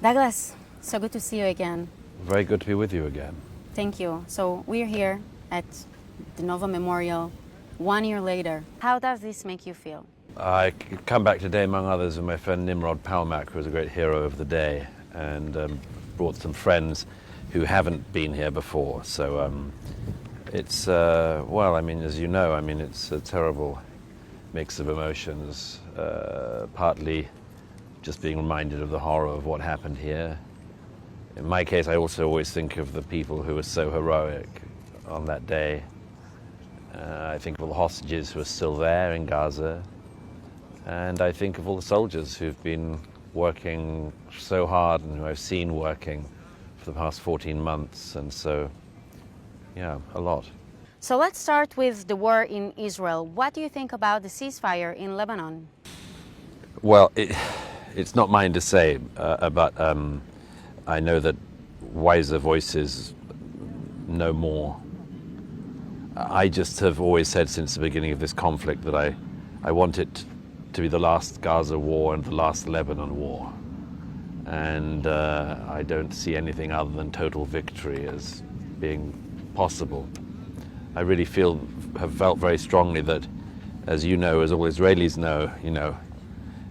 Douglas, so good to see you again. Very good to be with you again. Thank you. So we're here at the Nova Memorial 1 year later. How does this make you feel? I come back today, among others, with my friend Nimrod Palmak, who was a great hero of the day, and brought some friends who haven't been here before. So it's, well, I mean, as you know, I mean, it's a terrible mix of emotions, partly just being reminded of the horror of what happened here. In my case, I also always think of the people who were so heroic on that day. I think of all the hostages who are still there in Gaza, and I think of all the soldiers who've been working so hard and who I've seen working for the past 14 months, and so, yeah, a lot. So let's start with the war in Israel. What do you think about the ceasefire in Lebanon? Well, it's not mine to say, but I know that wiser voices know more. I just have always said since the beginning of this conflict that I want it to be the last Gaza war and the last Lebanon war. And I don't see anything other than total victory as being possible. I really have felt very strongly that, as you know, as all Israelis know, you know,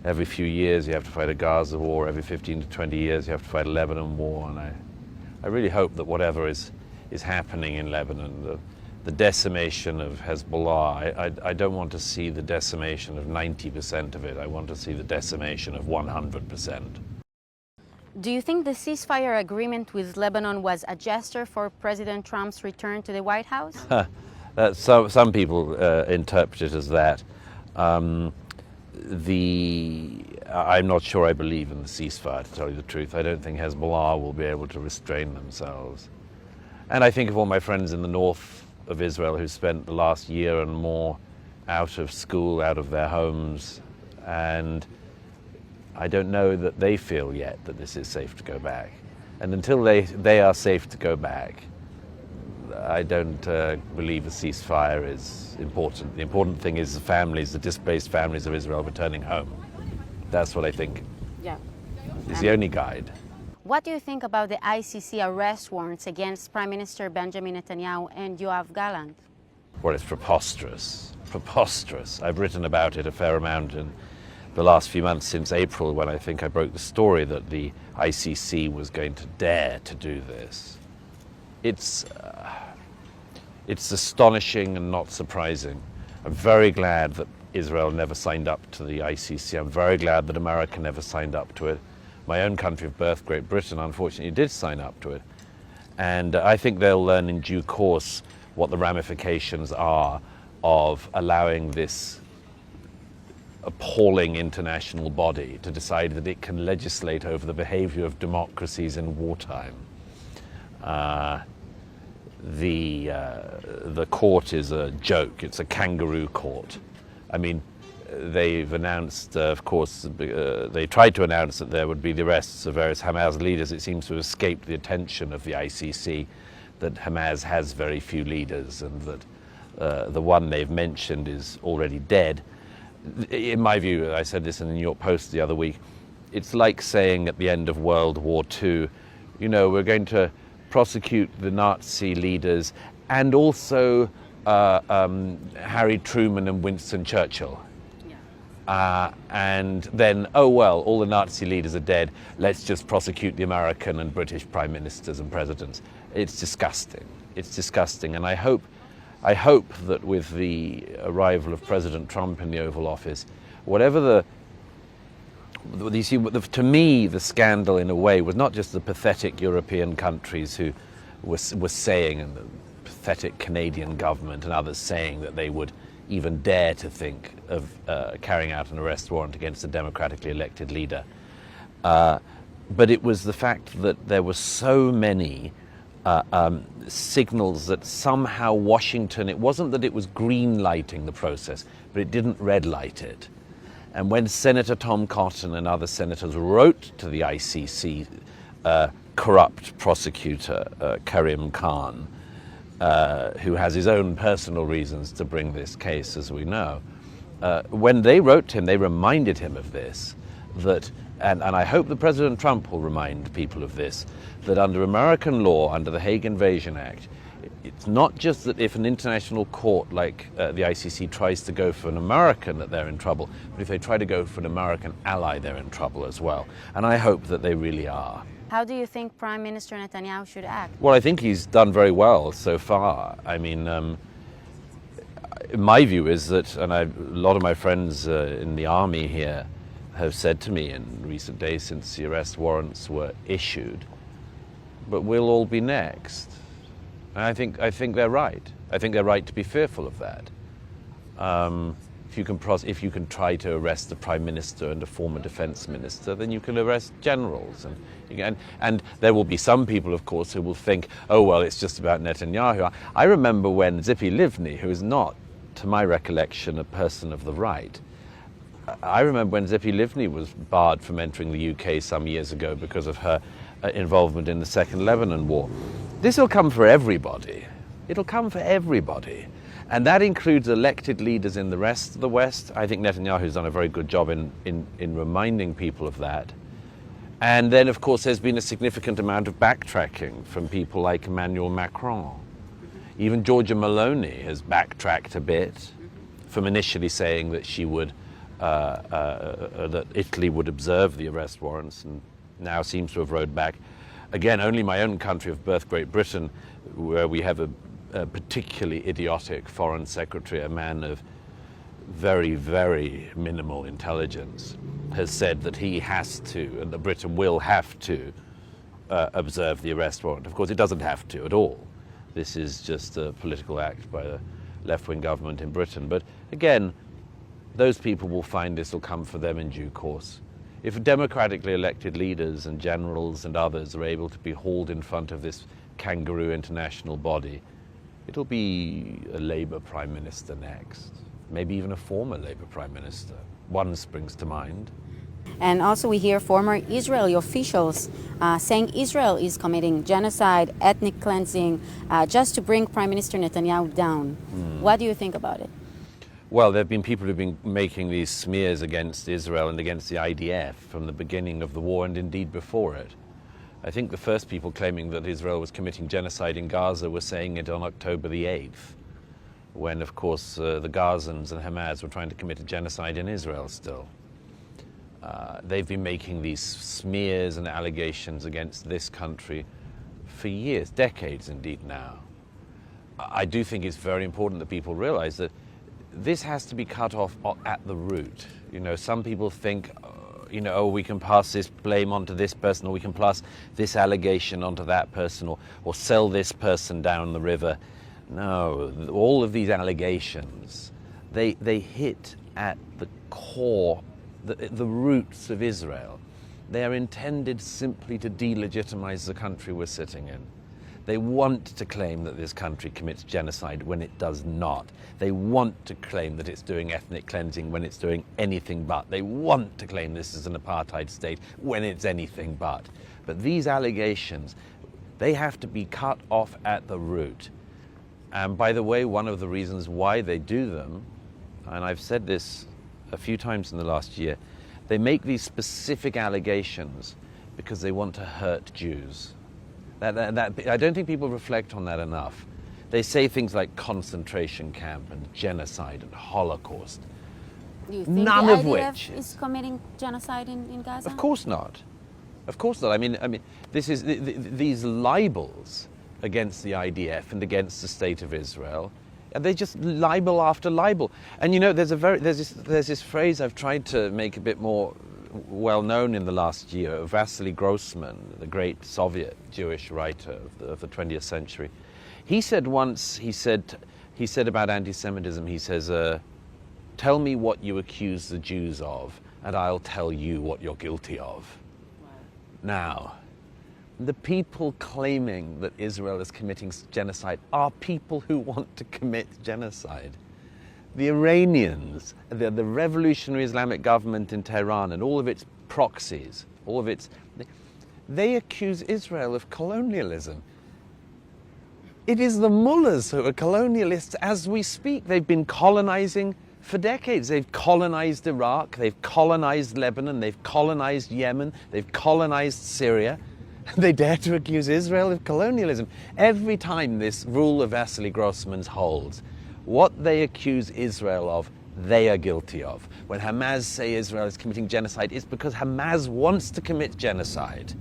every few years you have to fight a Gaza war, every 15 to 20 years you have to fight a Lebanon war, and I really hope that whatever is happening in Lebanon, the decimation of Hezbollah, I don't want to see the decimation of 90% of it. I want to see the decimation of 100%. Do you think the ceasefire agreement with Lebanon was a gesture for President Trump's return to the White House? Some people interpret it as that. I'm not sure I believe in the ceasefire, to tell you the truth. I don't think Hezbollah will be able to restrain themselves. And I think of all my friends in the north of Israel who spent the last year and more out of school, out of their homes, and I don't know that they feel yet that this is safe to go back. And until they are safe to go back, I don't believe a ceasefire is important. The important thing is the families, the displaced families of Israel returning home. That's what I think. Yeah. Is the only guide. What do you think about the ICC arrest warrants against Prime Minister Benjamin Netanyahu and Yoav Gallant? Well, it's preposterous. Preposterous. I've written about it a fair amount in the last few months since April, when I think I broke the story that the ICC was going to dare to do this. It's astonishing and not surprising. I'm very glad that Israel never signed up to the ICC. I'm very glad that America never signed up to it. My own country of birth, Great Britain, unfortunately did sign up to it. And I think they'll learn in due course what the ramifications are of allowing this appalling international body to decide that it can legislate over the behavior of democracies in wartime. The court is a joke. It's a kangaroo court. I mean, they've announced, of course, they tried to announce that there would be the arrests of various Hamas leaders. It seems to have escaped the attention of the ICC that Hamas has very few leaders, and that the one they've mentioned is already dead. In my view, I said this in the New York Post the other week, it's like saying at the end of World War II, you know, we're going to prosecute the Nazi leaders and also Harry Truman and Winston Churchill. And then, oh well, all the Nazi leaders are dead, let's just prosecute the American and British prime ministers and presidents. It's disgusting. It's disgusting. And I hope that with the arrival of President Trump in the Oval Office, whatever you see, to me, the scandal in a way was not just the pathetic European countries who were saying, and the pathetic Canadian government and others saying that they would even dare to think of carrying out an arrest warrant against a democratically elected leader. But it was the fact that there were so many signals that somehow Washington, it wasn't that it was green lighting the process, but it didn't red light it. And when Senator Tom Cotton and other senators wrote to the ICC corrupt prosecutor Karim Khan, who has his own personal reasons to bring this case, as we know, when they wrote to him, they reminded him of this, that and I hope that President Trump will remind people of this, that under American law, under the Hague Invasion Act, it's not just that if an international court like the ICC tries to go for an American that they're in trouble, but if they try to go for an American ally, they're in trouble as well. And I hope that they really are. How do you think Prime Minister Netanyahu should act? Well, I think he's done very well so far. I mean, my view is that, and a lot of my friends in the army here have said to me in recent days since the arrest warrants were issued, but we'll all be next. And I think they're right. I think they're right to be fearful of that. If you can try to arrest the Prime Minister and a former defense minister, then you can arrest generals. And there will be some people, of course, who will think, oh, well, it's just about Netanyahu. I remember when Tzipi Livni, who is not, to my recollection, a person of the right, I remember when Tzipi Livni was barred from entering the UK some years ago because of her involvement in the Second Lebanon War. This will come for everybody. It'll come for everybody. And that includes elected leaders in the rest of the West. I think Netanyahu's done a very good job in reminding people of that. And then, of course, there's been a significant amount of backtracking from people like Emmanuel Macron. Even Giorgia Meloni has backtracked a bit from initially saying that she would, that Italy would observe the arrest warrants, and now seems to have rowed back. Again, only my own country of birth, Great Britain, where we have a particularly idiotic foreign secretary, a man of very, very minimal intelligence, has said that he has to, and that Britain will have to, observe the arrest warrant. Of course, it doesn't have to at all. This is just a political act by the left-wing government in Britain. But again, those people will find this will come for them in due course. If democratically elected leaders and generals and others are able to be hauled in front of this kangaroo international body, it'll be a Labour Prime Minister next, maybe even a former Labour Prime Minister. One springs to mind. And also we hear former Israeli officials saying Israel is committing genocide, ethnic cleansing, just to bring Prime Minister Netanyahu down. What do you think about it? Well, there have been people who've been making these smears against Israel and against the IDF from the beginning of the war and indeed before it. I think the first people claiming that Israel was committing genocide in Gaza were saying it on October the 8th, when, of course, the Gazans and Hamas were trying to commit a genocide in Israel still. They've been making these smears and allegations against this country for years, decades indeed now. I do think it's very important that people realize that this has to be cut off at the root. You know, some people think, you know, oh, we can pass this blame onto this person, or we can pass this allegation onto that person, or sell this person down the river. No, all of these allegations, they hit at the core, the roots of Israel. They are intended simply to delegitimize the country we're sitting in. They want to claim that this country commits genocide when it does not. They want to claim that it's doing ethnic cleansing when it's doing anything but. They want to claim this is an apartheid state when it's anything but. But these allegations, they have to be cut off at the root. And by the way, one of the reasons why they do them, and I've said this a few times in the last year, they make these specific allegations because they want to hurt Jews. I don't think people reflect on that enough. They say things like concentration camp and genocide and Holocaust. Do you think none the of IDF which is committing genocide in Gaza? Of course not. Of course not. I mean, this is these libels against the IDF and against the state of Israel. And they just libel after libel. And you know, there's this phrase I've tried to make a bit more well known in the last year. Vasily Grossman, the great Soviet Jewish writer of the 20th century, he said once, he said about anti-Semitism, he says, tell me what you accuse the Jews of, and I'll tell you what you're guilty of. Wow. Now, the people claiming that Israel is committing genocide are people who want to commit genocide. The Iranians, the revolutionary Islamic government in Tehran and all of its proxies, they accuse Israel of colonialism. It is the mullahs who are colonialists as we speak. They've been colonizing For decades, they've colonized Iraq, they've colonized Lebanon, they've colonized Yemen, they've colonized Syria. They dare to accuse Israel of colonialism. Every time this rule of Vasily Grossman's holds, what they accuse Israel of, they are guilty of. When Hamas say Israel is committing genocide, it's because Hamas wants to commit genocide.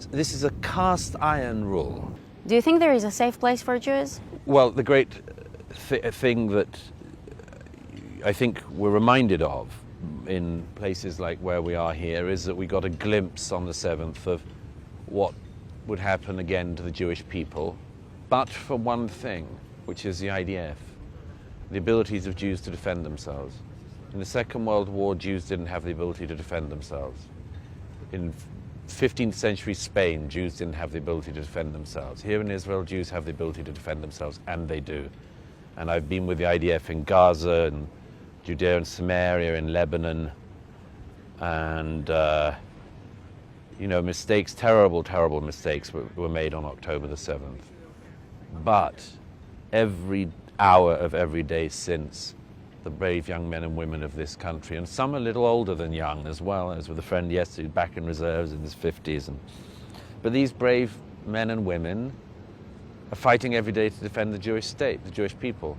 This is a cast iron rule. Do you think there is a safe place for Jews? Well, the great thing that I think we're reminded of in places like where we are here is that we got a glimpse on the 7th of what would happen again to the Jewish people, but for one thing, which is the IDF, the abilities of Jews to defend themselves. In the Second World War, Jews didn't have the ability to defend themselves. In 15th century Spain, Jews didn't have the ability to defend themselves. Here in Israel, Jews have the ability to defend themselves, and they do. And I've been with the IDF in Gaza, and Judea and Samaria, in Lebanon, and you know, mistakes, terrible, terrible mistakes were made on October the 7th. But every hour of every day since, the brave young men and women of this country, and some a little older than young as well, as with a friend yesterday back in reserves in his 50s. But these brave men and women are fighting every day to defend the Jewish state, the Jewish people.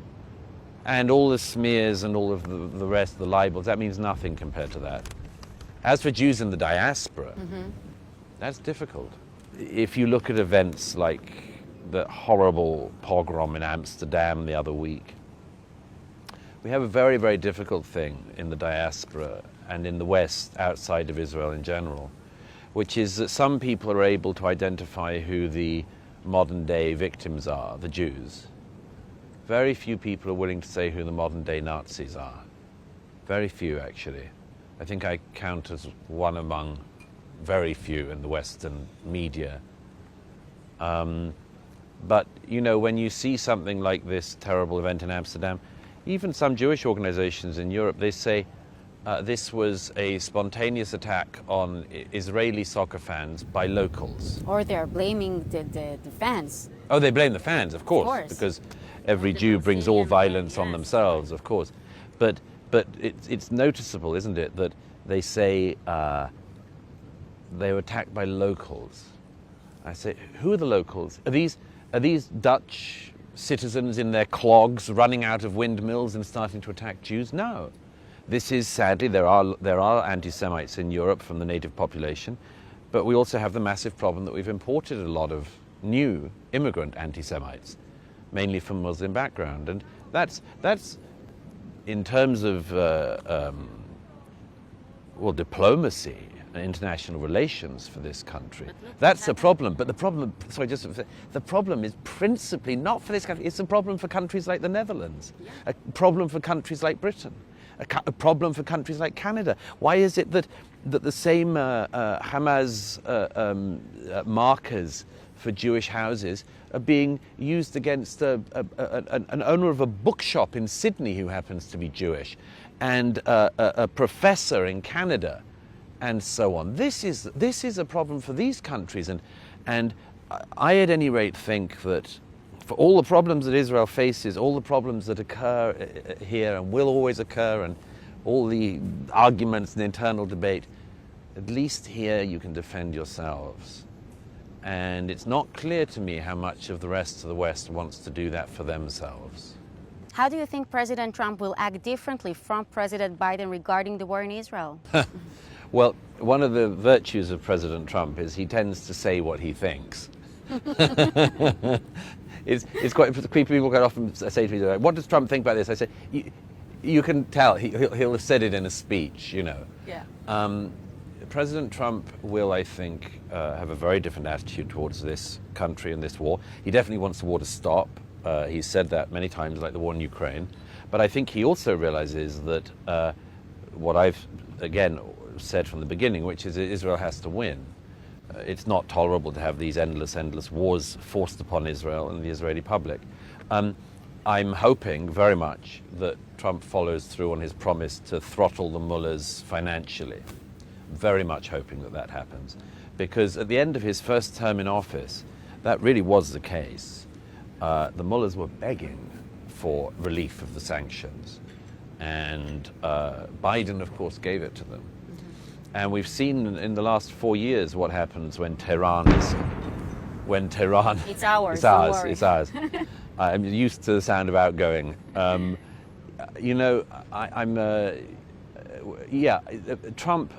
And all the smears and all of the rest, the libels, that means nothing compared to that. As for Jews in the diaspora, that's difficult. If you look at events like the horrible pogrom in Amsterdam the other week, we have a very, very difficult thing in the diaspora and in the West outside of Israel in general, which is that some people are able to identify who the modern day victims are, the Jews. Very few people are willing to say who the modern day Nazis are. Very few, actually. I think I count as one among very few in the Western media. But, you know, when you see something like this terrible event in Amsterdam, even some Jewish organizations in Europe, they say this was a spontaneous attack on Israeli soccer fans by locals. Or they're blaming the fans. Oh, they blame the fans, of course. Because every Jew brings all violence on themselves, of course. But it's noticeable, isn't it, that they say they were attacked by locals. I say, who are the locals? Are these Dutch citizens in their clogs running out of windmills and starting to attack Jews? No. This is, sadly, there are anti-Semites in Europe from the native population, but we also have the massive problem that we've imported a lot of new immigrant anti-Semites, mainly from Muslim background. And that's in terms of diplomacy and international relations for this country. That's a problem. But the problem, the problem is principally not for this country. It's a problem for countries like the Netherlands, a problem for countries like Britain, a problem for countries like Canada. Why is it that the same Hamas markers for Jewish houses are being used against an owner of a bookshop in Sydney who happens to be Jewish, and a professor in Canada, and so on? This is a problem for these countries, and I at any rate think that for all the problems that Israel faces, all the problems that occur here and will always occur, and all the arguments and internal debate, at least here you can defend yourselves. And it's not clear to me how much of the rest of the West wants to do that for themselves. How do you think President Trump will act differently from President Biden regarding the war in Israel? Well, one of the virtues of President Trump is he tends to say what he thinks. It's quite, people quite often say to me, what does Trump think about this? I say, you can tell, he'll have said it in a speech, you know. Yeah. President Trump will, I think, have a very different attitude towards this country and this war. He definitely wants the war to stop. He's said that many times, like the war in Ukraine. But I think he also realizes that what I've, again, said from the beginning, which is that Israel has to win. It's not tolerable to have these endless wars forced upon Israel and the Israeli public. I'm hoping very much that Trump follows through on his promise to throttle the mullahs financially. Very much hoping that happens. Because at the end of his first term in office, that really was the case. The mullahs were begging for relief of the sanctions. And Biden, of course, gave it to them. And we've seen in the last 4 years what happens when Tehran is... It's ours. It's ours. It's ours. I'm used to the sound of outgoing. You know, Trump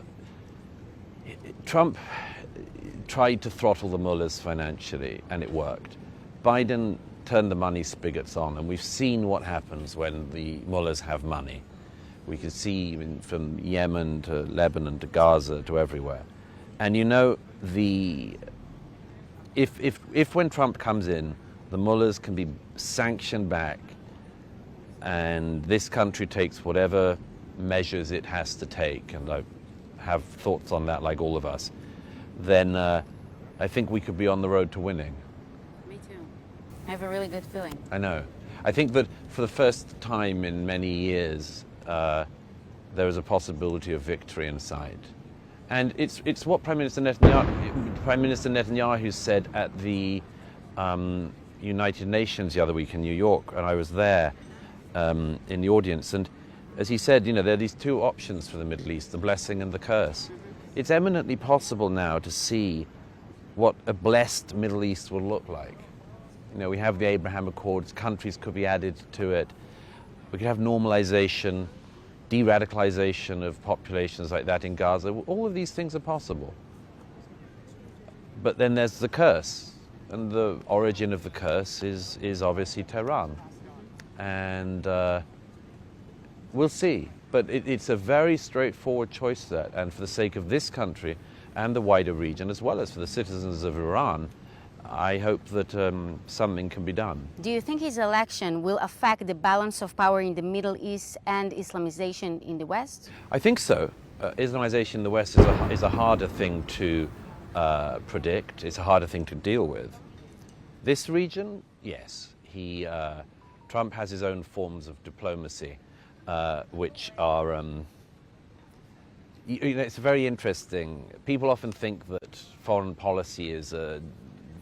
tried to throttle the mullahs financially, and it worked. Biden turned the money spigots on, and we've seen what happens when the mullahs have money. We can see from Yemen to Lebanon to Gaza to everywhere. And you know, if when Trump comes in, the mullahs can be sanctioned back, and this country takes whatever measures it has to take, and I have thoughts on that like all of us, then I think we could be on the road to winning. Me too. I have a really good feeling. I know. I think that for the first time in many years, there is a possibility of victory in sight. And it's what Prime Minister Netanyahu said at the United Nations the other week in New York, and I was there in the audience. And as he said, you know, there are these two options for the Middle East, the blessing and the curse. It's eminently possible now to see what a blessed Middle East will look like. You know, we have the Abraham Accords, countries could be added to it. We could have normalization, de-radicalization of populations like that in Gaza. All of these things are possible. But then there's the curse, and the origin of the curse is obviously Tehran. And we'll see. But it's a very straightforward choice, that, and for the sake of this country and the wider region, as well as for the citizens of Iran, I hope that something can be done. Do you think his election will affect the balance of power in the Middle East and Islamization in the West? I think so. Islamization in the West is a harder thing to predict. It's a harder thing to deal with. This region, yes. Trump has his own forms of diplomacy, which are, you know, it's very interesting. People often think that foreign policy is a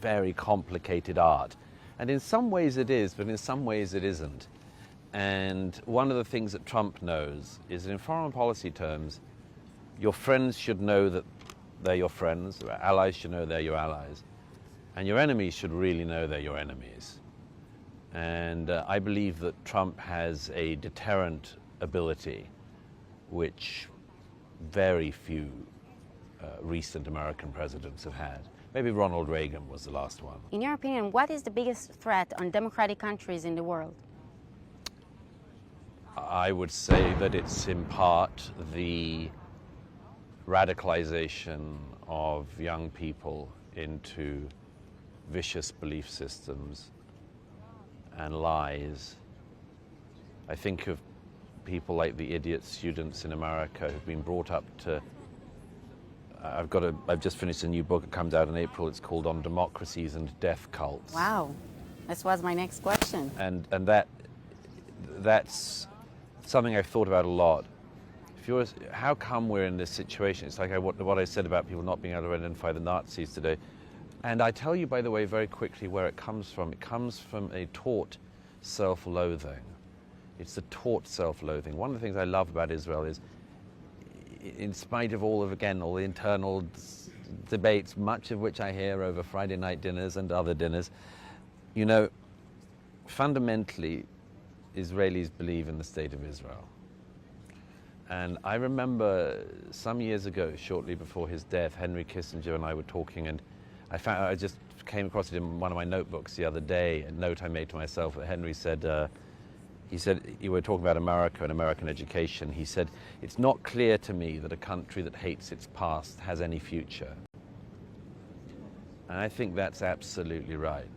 very complicated art. And in some ways it is, but in some ways it isn't. And one of the things that Trump knows is that in foreign policy terms, your friends should know that they're your friends, your allies should know they're your allies, and your enemies should really know they're your enemies. And I believe that Trump has a deterrent ability which very few recent American presidents have had. Maybe Ronald Reagan was the last one. In your opinion, what is the biggest threat on democratic countries in the world? I would say that it's in part the radicalization of young people into vicious belief systems and lies. I think of people like the idiot students in America who've been brought up to... I've just finished a new book. It comes out in April. It's called On Democracies and Death Cults. Wow, this was my next question. And that's something I've thought about a lot. How come we're in this situation? It's like what I said about people not being able to identify the Nazis today. And I tell you, by the way, very quickly where it comes from. It comes from a taught self-loathing. It's the taught self-loathing. One of the things I love about Israel is, in spite of all the internal debates, much of which I hear over Friday night dinners and other dinners, you know, fundamentally, Israelis believe in the state of Israel. And I remember some years ago, shortly before his death, Henry Kissinger and I were talking, and I just came across it in one of my notebooks the other day, a note I made to myself that Henry said, you were talking about America and American education. He said, it's not clear to me that a country that hates its past has any future. And I think that's absolutely right.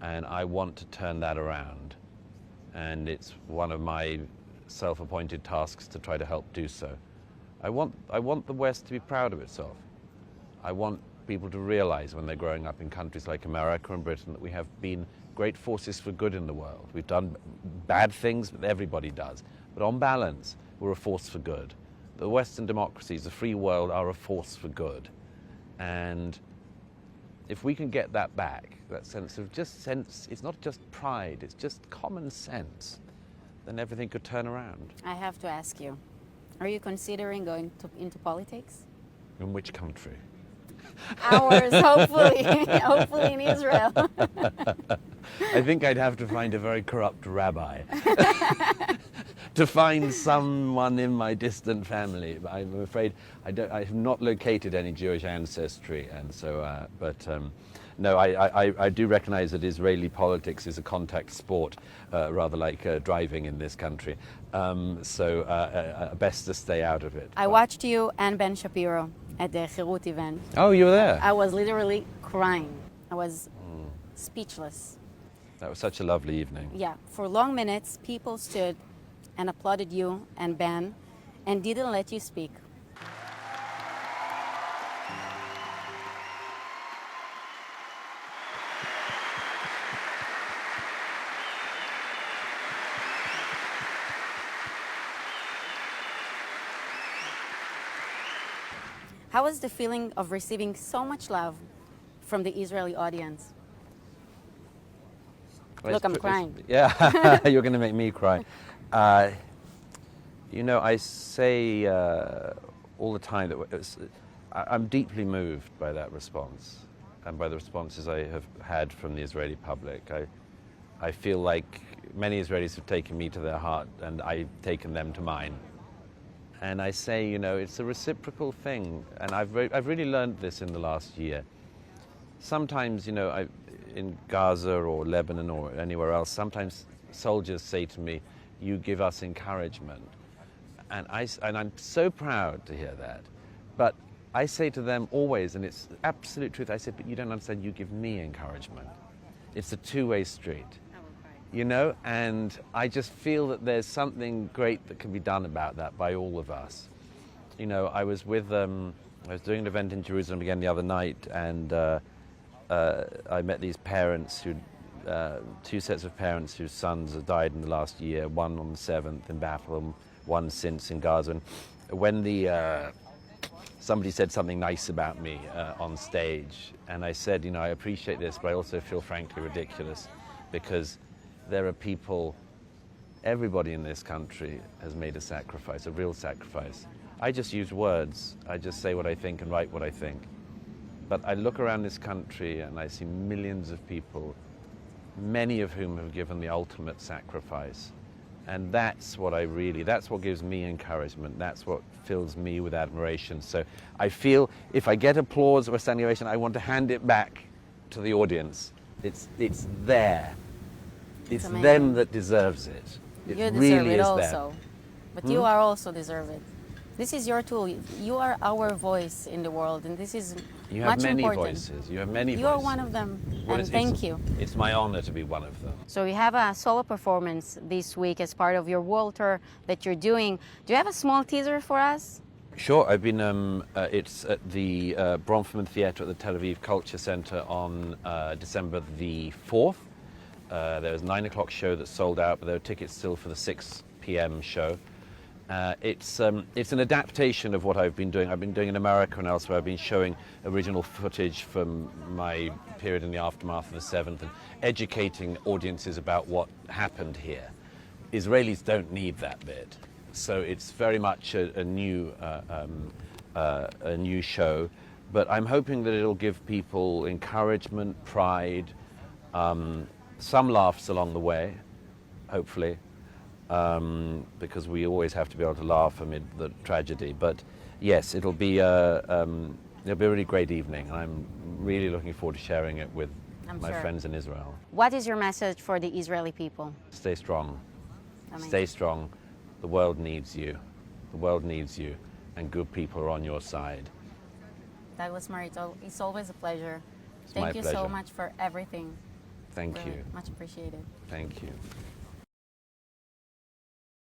And I want to turn that around. And it's one of my self-appointed tasks to try to help do so. I want the West to be proud of itself. I want people to realize when they're growing up in countries like America and Britain that we have been great forces for good in the world. We've done bad things, but everybody does. But on balance, we're a force for good. The Western democracies, the free world, are a force for good. And if we can get that back, that sense, it's not just pride, it's just common sense then everything could turn around. I have to ask you, are you considering going into politics? In which country? Ours, hopefully. Hopefully in Israel. I think I'd have to find a very corrupt rabbi to find someone in my distant family. I'm afraid I have not located any Jewish ancestry, and so. No, I do recognize that Israeli politics is a contact sport, rather like driving in this country. Best to stay out of it. I watched you and Ben Shapiro at the Herut event. Oh, you were there? I was literally crying. I was speechless. That was such a lovely evening. Yeah, for long minutes, people stood and applauded you and Ben and didn't let you speak. How was the feeling of receiving so much love from the Israeli audience? Look, I'm crying. Yeah, you're going to make me cry. You know, I say all the time that I'm deeply moved by that response and by the responses I have had from the Israeli public. I feel like many Israelis have taken me to their heart and I've taken them to mine. And I say, you know, it's a reciprocal thing. And I've really learned this in the last year. Sometimes, you know, in Gaza or Lebanon or anywhere else, sometimes soldiers say to me, you give us encouragement. And I'm so proud to hear that. But I say to them always, and it's absolute truth, I say, but you don't understand, you give me encouragement. It's a two-way street. You know, and I just feel that there's something great that can be done about that by all of us. You know, I was doing an event in Jerusalem again the other night, and I met these parents two sets of parents whose sons have died in the last year, one on the 7th in Bethlehem, one since in Gaza. And when somebody said something nice about me on stage, and I said, you know, I appreciate this, but I also feel frankly ridiculous, because there are people, everybody in this country has made a sacrifice, a real sacrifice. I just use words. I just say what I think and write what I think. But I look around this country and I see millions of people, many of whom have given the ultimate sacrifice. And that's what gives me encouragement. That's what fills me with admiration. So I feel if I get applause or a standing ovation, I want to hand it back to the audience. It's there. It's them that deserves it. It you really deserve it is also. them. But you are also deserve it. This is your tool. You are our voice in the world, and this is you much have many important. voices. You have many voices. You are one of them, Well, and thank you. It's my honor to be one of them. So you have a solo performance this week as part of your world tour that you're doing. Do you have a small teaser for us? Sure. I've been. It's at the Bronfman Theatre at the Tel Aviv Culture Center on December the 4th. There was a 9 o'clock show that sold out, but there are tickets still for the 6 p.m. show. It's an adaptation of what I've been doing. I've been doing in America and elsewhere. I've been showing original footage from my period in the aftermath of the 7th and educating audiences about what happened here. Israelis don't need that bit. So it's very much a new show. But I'm hoping that it'll give people encouragement, pride, some laughs along the way, hopefully, because we always have to be able to laugh amid the tragedy. But yes, it'll be a really great evening. I'm really looking forward to sharing it with my friends in Israel. What is your message for the Israeli people? Stay strong. Amazing. Stay strong. The world needs you. The world needs you, and good people are on your side. Douglas Murray, it's always a pleasure. My Thank you so pleasure. much for everything. Thank Really you. much appreciated. Thank you.